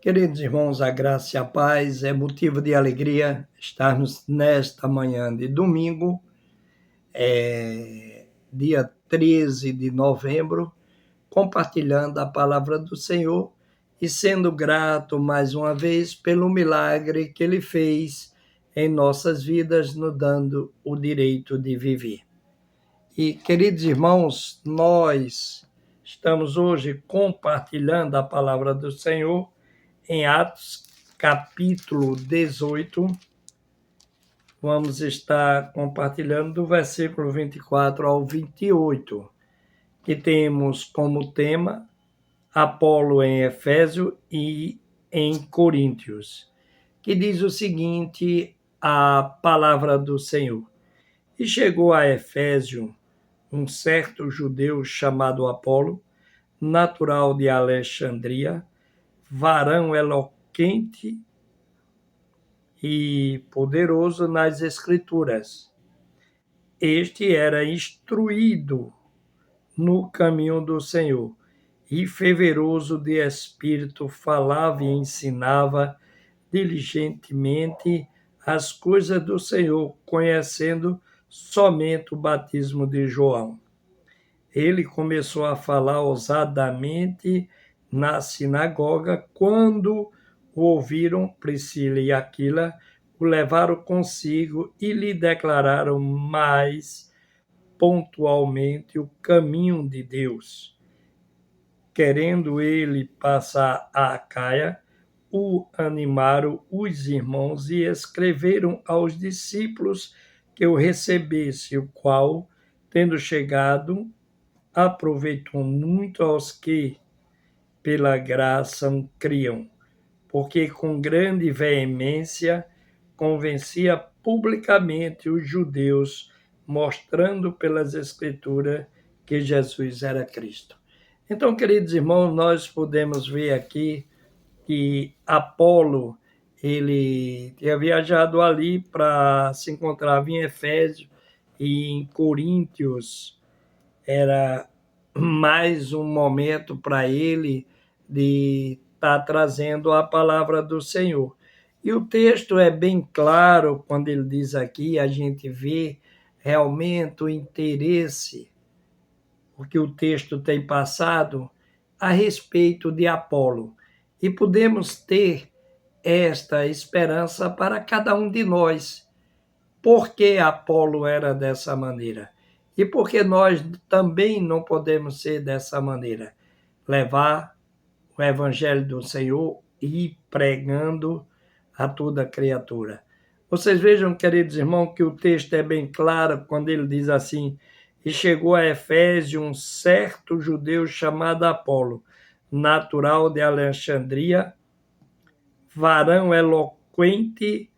Queridos irmãos, a graça e a paz é motivo de alegria estarmos nesta manhã de domingo, dia 13 de novembro, compartilhando a palavra do Senhor e sendo grato mais uma vez pelo milagre que Ele fez em nossas vidas, nos dando o direito de viver. E, queridos irmãos, nós estamos hoje compartilhando a palavra do Senhor em Atos, capítulo 18, vamos estar compartilhando do versículo 24 ao 28, que temos como tema Apolo em Efésio e em Coríntios, que diz o seguinte, a palavra do Senhor. E chegou a Efésio um certo judeu chamado Apolo, natural de Alexandria, varão eloquente e poderoso nas Escrituras. Este era instruído no caminho do Senhor e fervoroso de espírito, falava e ensinava diligentemente as coisas do Senhor, conhecendo somente o batismo de João. Ele começou a falar ousadamente na sinagoga. Quando o ouviram, Priscila e Aquila o levaram consigo e lhe declararam mais pontualmente o caminho de Deus. Querendo ele passar a Acaia, o animaram os irmãos e escreveram aos discípulos que o recebesse, o qual, tendo chegado, aproveitou muito aos que pela graça criam, porque com grande veemência convencia publicamente os judeus, mostrando pelas Escrituras que Jesus era Cristo. Então, queridos irmãos, nós podemos ver aqui que Apolo, ele tinha viajado ali para se encontrar em Efésio e em Coríntios. Era mais um momento para ele de estar trazendo a palavra do Senhor. E o texto é bem claro quando ele diz aqui, a gente vê realmente o interesse, o que o texto tem passado a respeito de Apolo. E podemos ter esta esperança para cada um de nós. Por que Apolo era dessa maneira? E por que nós também não podemos ser dessa maneira? Levar o evangelho do Senhor e ir pregando a toda criatura. Vocês vejam, queridos irmãos, que o texto é bem claro quando ele diz assim: e chegou a Efésio um certo judeu chamado Apolo, natural de Alexandria, varão eloquente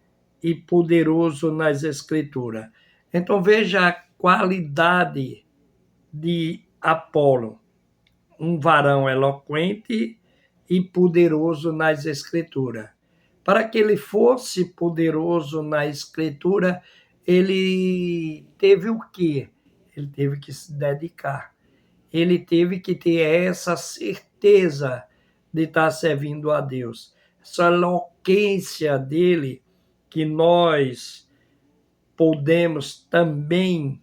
e poderoso nas Escrituras. Então veja a qualidade de Apolo, um varão eloquente e poderoso nas Escrituras. Para que ele fosse poderoso na Escritura, ele teve o quê? Ele teve que se dedicar. Ele teve que ter essa certeza de estar servindo a Deus. Essa eloquência dele, que nós podemos também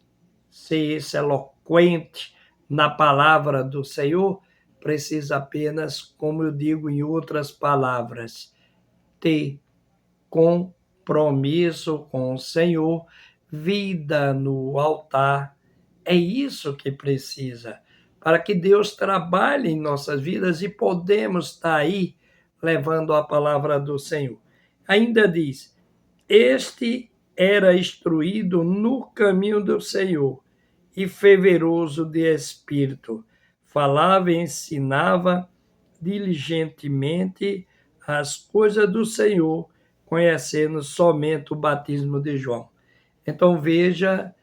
ser esse eloquente na palavra do Senhor, precisa apenas, como eu digo em outras palavras, ter compromisso com o Senhor, vida no altar. É isso que precisa, para que Deus trabalhe em nossas vidas e podemos estar aí levando a palavra do Senhor. Ainda diz, este era instruído no caminho do Senhor e fervoroso de espírito. Falava e ensinava diligentemente as coisas do Senhor, conhecendo somente o batismo de João. Então veja,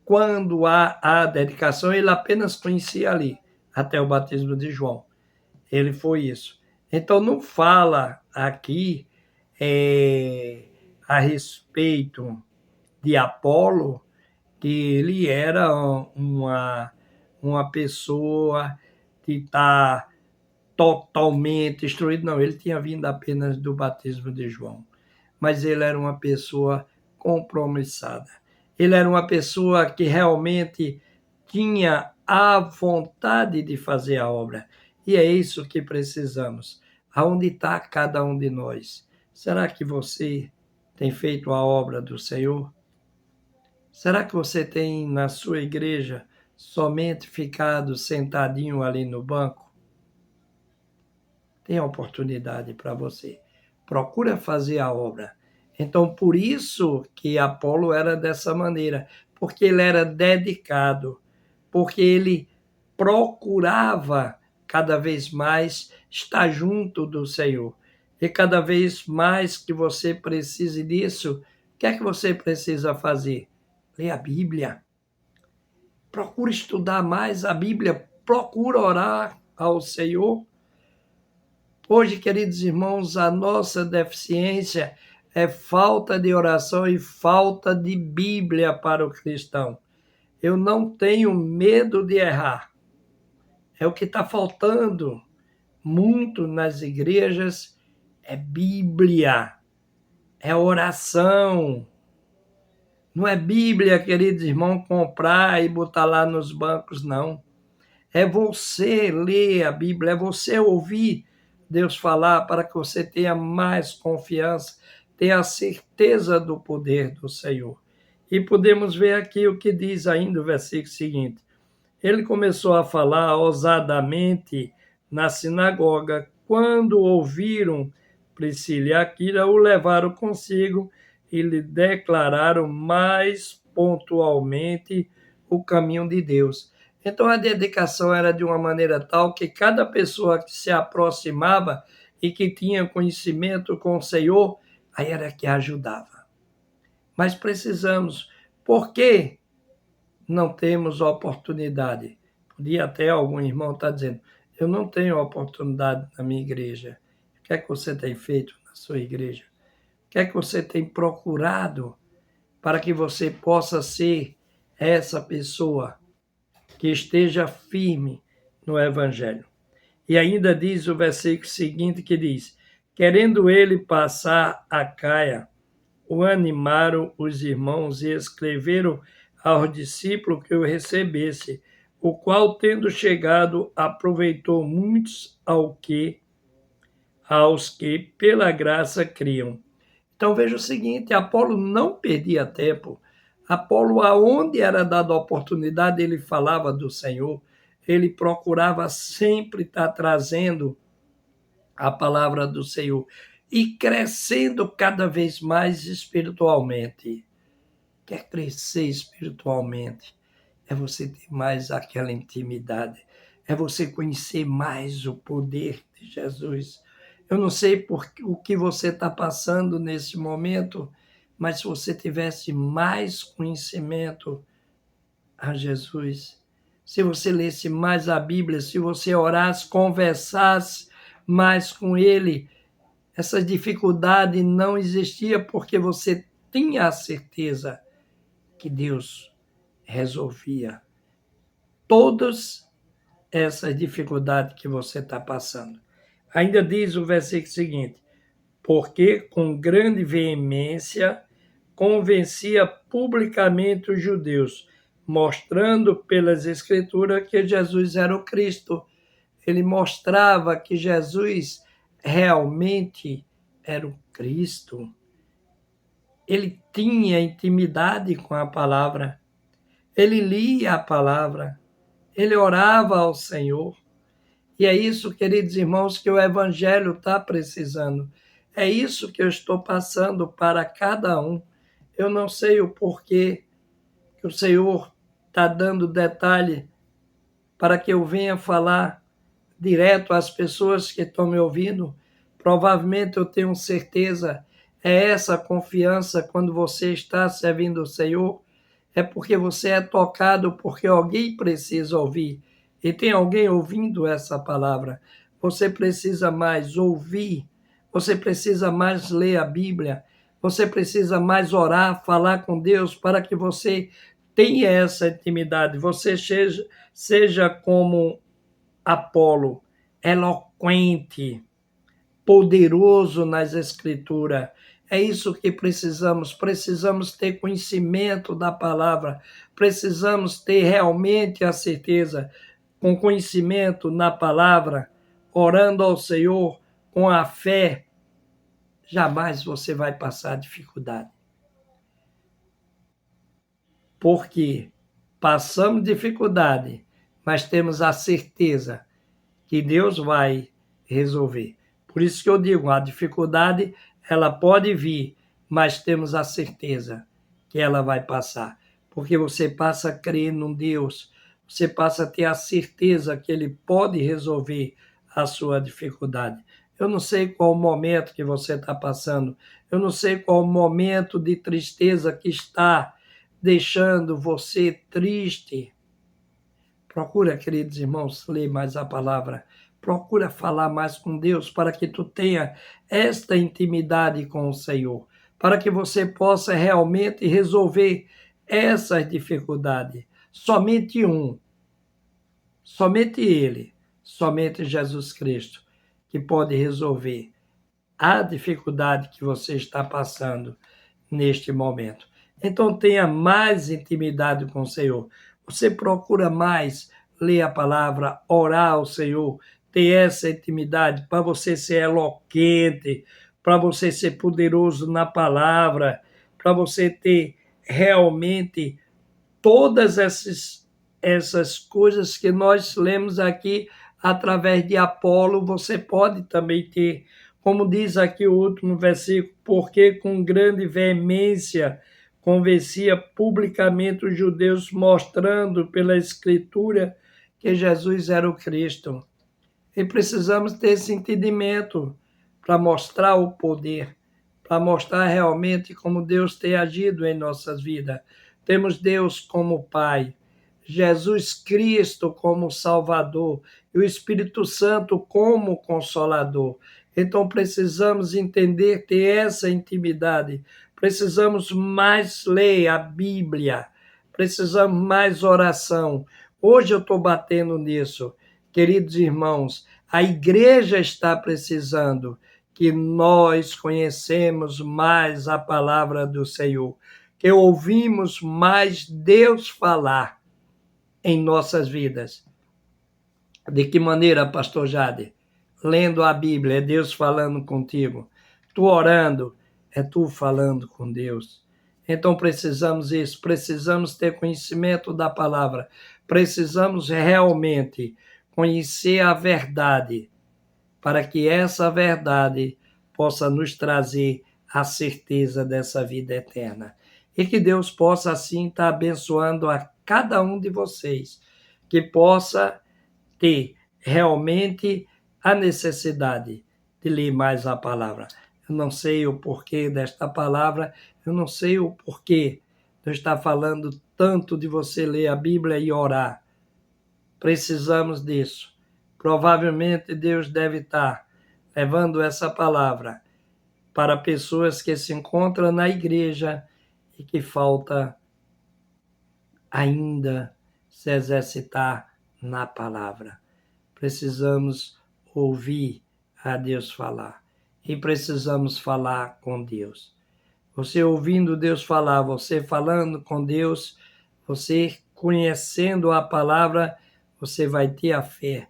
quando há a dedicação, ele apenas conhecia ali, até o batismo de João. Ele foi isso. Então não fala aqui a respeito de Apolo, que ele era uma pessoa que está totalmente instruído, não, ele tinha vindo apenas do batismo de João, mas ele era uma pessoa compromissada. Ele era uma pessoa que realmente tinha a vontade de fazer a obra. E é isso que precisamos. Aonde está cada um de nós? Será que você tem feito a obra do Senhor? Será que você tem na sua igreja somente ficado sentadinho ali no banco? Tem oportunidade para você. Procura fazer a obra. Então, por isso que Apolo era dessa maneira, porque ele era dedicado, porque ele procurava cada vez mais estar junto do Senhor. E cada vez mais que você precise disso, o que é que você precisa fazer? Ler a Bíblia. Procura estudar mais a Bíblia, procura orar ao Senhor. Hoje, queridos irmãos, a nossa deficiência é falta de oração e falta de Bíblia para o cristão. Eu não tenho medo de errar. É o que está faltando muito nas igrejas, é Bíblia, é oração. Não é Bíblia, queridos irmãos, comprar e botar lá nos bancos, não. É você ler a Bíblia, é você ouvir Deus falar para que você tenha mais confiança, tenha a certeza do poder do Senhor. E podemos ver aqui o que diz ainda o versículo seguinte. Ele começou a falar ousadamente na sinagoga. Quando ouviram Priscila e Aquila, o levaram consigo e lhe declararam mais pontualmente o caminho de Deus. Então a dedicação era de uma maneira tal que cada pessoa que se aproximava e que tinha conhecimento com o Senhor, aí era que ajudava. Mas precisamos, por quê? Não temos oportunidade. Podia até algum irmão estar dizendo, eu não tenho oportunidade na minha igreja. O que é que você tem feito na sua igreja? O que é que você tem procurado para que você possa ser essa pessoa que esteja firme no Evangelho? E ainda diz o versículo seguinte que diz, querendo ele passar a Caia, o animaram os irmãos e escreveram aos discípulos que o recebesse, o qual, tendo chegado, aproveitou muitos aos que pela graça criam. Então veja o seguinte, Apolo não perdia tempo. Apolo, aonde era dada a oportunidade, ele falava do Senhor, ele procurava sempre estar trazendo a palavra do Senhor e crescendo cada vez mais espiritualmente. Quer crescer espiritualmente? É você ter mais aquela intimidade, é você conhecer mais o poder de Jesus. Eu não sei por o que você está passando nesse momento, mas se você tivesse mais conhecimento a Jesus, se você lesse mais a Bíblia, se você orasse, conversasse mais com Ele, essa dificuldade não existia porque você tinha a certeza que Deus resolvia todas essas dificuldades que você está passando. Ainda diz o versículo seguinte, porque com grande veemência convencia publicamente os judeus, mostrando pelas Escrituras que Jesus era o Cristo. Ele mostrava que Jesus realmente era o Cristo. Ele tinha intimidade com a palavra, ele lia a palavra, ele orava ao Senhor. E é isso, queridos irmãos, que o Evangelho está precisando. É isso que eu estou passando para cada um. Eu não sei o porquê que o Senhor está dando detalhe para que eu venha falar direto às pessoas que estão me ouvindo. Provavelmente eu tenho certeza, é essa confiança quando você está servindo o Senhor, é porque você é tocado, porque alguém precisa ouvir. E tem alguém ouvindo essa palavra. Você precisa mais ouvir, você precisa mais ler a Bíblia, você precisa mais orar, falar com Deus para que você tenha essa intimidade. Você seja como Apolo, eloquente, poderoso nas Escrituras. É isso que precisamos. Precisamos ter conhecimento da palavra. Precisamos ter realmente a certeza, com conhecimento na palavra, orando ao Senhor com a fé. Jamais você vai passar dificuldade. Porque passamos dificuldade, mas temos a certeza que Deus vai resolver. Por isso que eu digo, a dificuldade, ela pode vir, mas temos a certeza que ela vai passar. Porque você passa a crer num Deus, você passa a ter a certeza que Ele pode resolver a sua dificuldade. Eu não sei qual o momento que você está passando, eu não sei qual o momento de tristeza que está deixando você triste. Procura, queridos irmãos, ler mais a palavra. Procura falar mais com Deus para que tu tenha esta intimidade com o Senhor, para que você possa realmente resolver essas dificuldades. Somente Ele, somente Jesus Cristo, que pode resolver a dificuldade que você está passando neste momento. Então tenha mais intimidade com o Senhor. Você procura mais ler a palavra, orar ao Senhor, ter essa intimidade para você ser eloquente, para você ser poderoso na palavra, para você ter realmente todas essas coisas que nós lemos aqui através de Apolo, você pode também ter, como diz aqui o último versículo, porque com grande veemência convencia publicamente os judeus, mostrando pela Escritura que Jesus era o Cristo. E precisamos ter esse entendimento para mostrar o poder, para mostrar realmente como Deus tem agido em nossas vidas. Temos Deus como Pai, Jesus Cristo como Salvador e o Espírito Santo como Consolador. Então precisamos entender, ter essa intimidade. Precisamos mais ler a Bíblia, precisamos mais oração. Hoje eu estou batendo nisso. Queridos irmãos, a igreja está precisando que nós conhecemos mais a palavra do Senhor, que ouvimos mais Deus falar em nossas vidas. De que maneira, pastor Jade? Lendo a Bíblia, é Deus falando contigo. Tu orando, é tu falando com Deus. Então precisamos isso, precisamos ter conhecimento da palavra, precisamos realmente conhecer a verdade, para que essa verdade possa nos trazer a certeza dessa vida eterna. E que Deus possa, assim, estar abençoando a cada um de vocês, que possa ter realmente a necessidade de ler mais a palavra. Eu não sei o porquê desta palavra, eu não sei o porquê de eu estar falando tanto de você ler a Bíblia e orar. Precisamos disso. Provavelmente Deus deve estar levando essa palavra para pessoas que se encontram na igreja e que falta ainda se exercitar na palavra. Precisamos ouvir a Deus falar e precisamos falar com Deus. Você ouvindo Deus falar, você falando com Deus, você conhecendo a palavra, você vai ter a fé,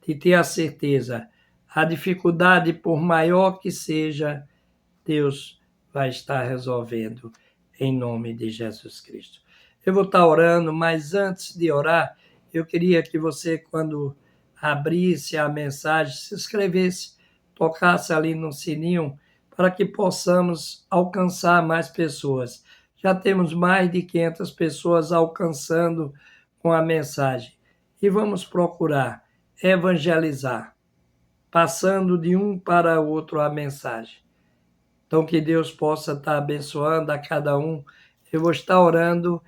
de ter a certeza. A dificuldade, por maior que seja, Deus vai estar resolvendo em nome de Jesus Cristo. Eu vou estar orando, mas antes de orar, eu queria que você, quando abrisse a mensagem, se inscrevesse, tocasse ali no sininho, para que possamos alcançar mais pessoas. Já temos mais de 500 pessoas alcançando com a mensagem. E vamos procurar evangelizar, passando de um para o outro a mensagem. Então, que Deus possa estar abençoando a cada um. Eu vou estar orando.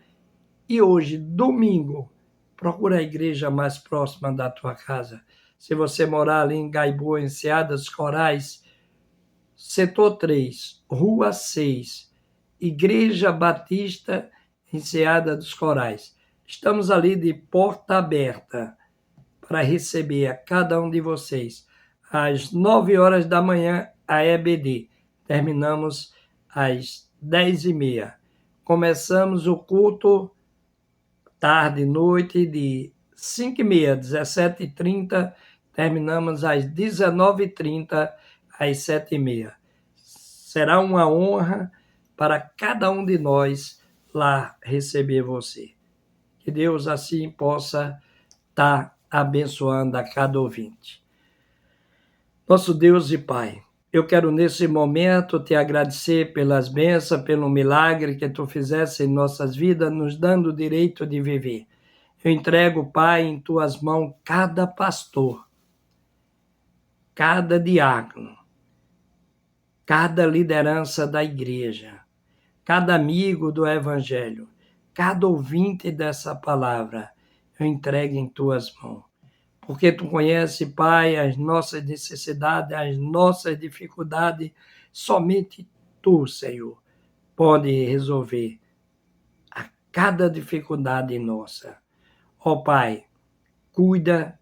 E hoje, domingo, procura a igreja mais próxima da tua casa. Se você morar ali em Gaiboa, em Enseada dos Corais, setor 3, Rua 6, Igreja Batista, Enseada dos Corais. Estamos ali de porta aberta para receber a cada um de vocês. às 9 horas da manhã, a EBD. Terminamos às 10h30. Começamos o culto tarde e noite de 5h30, 17h30. Terminamos às 19h30, às 7h30. Será uma honra para cada um de nós lá receber você. Que Deus assim possa estar abençoando a cada ouvinte. Nosso Deus e Pai, eu quero nesse momento te agradecer pelas bênçãos, pelo milagre que tu fizeste em nossas vidas, nos dando o direito de viver. Eu entrego, Pai, em tuas mãos cada pastor, cada diácono, cada liderança da igreja, cada amigo do Evangelho, cada ouvinte dessa palavra, eu entrego em tuas mãos. Porque tu conhece, Pai, as nossas necessidades, as nossas dificuldades, somente tu, Senhor, pode resolver a cada dificuldade nossa. Ó Pai, cuida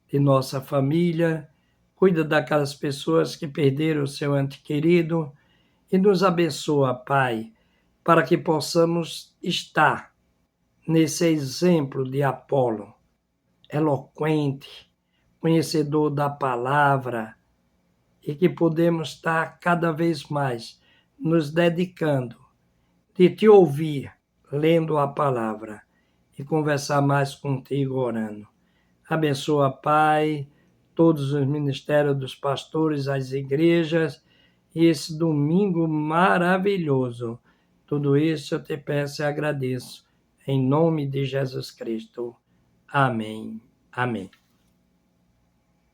de nossa família, cuida daquelas pessoas que perderam o seu ente querido e nos abençoa, Pai, para que possamos estar nesse exemplo de Apolo, eloquente, conhecedor da palavra, e que podemos estar cada vez mais nos dedicando de te ouvir, lendo a palavra e conversar mais contigo orando. Abençoa, Pai, todos os ministérios dos pastores, as igrejas, e esse domingo maravilhoso. Tudo isso eu te peço e agradeço. Em nome de Jesus Cristo. Amém. Amém.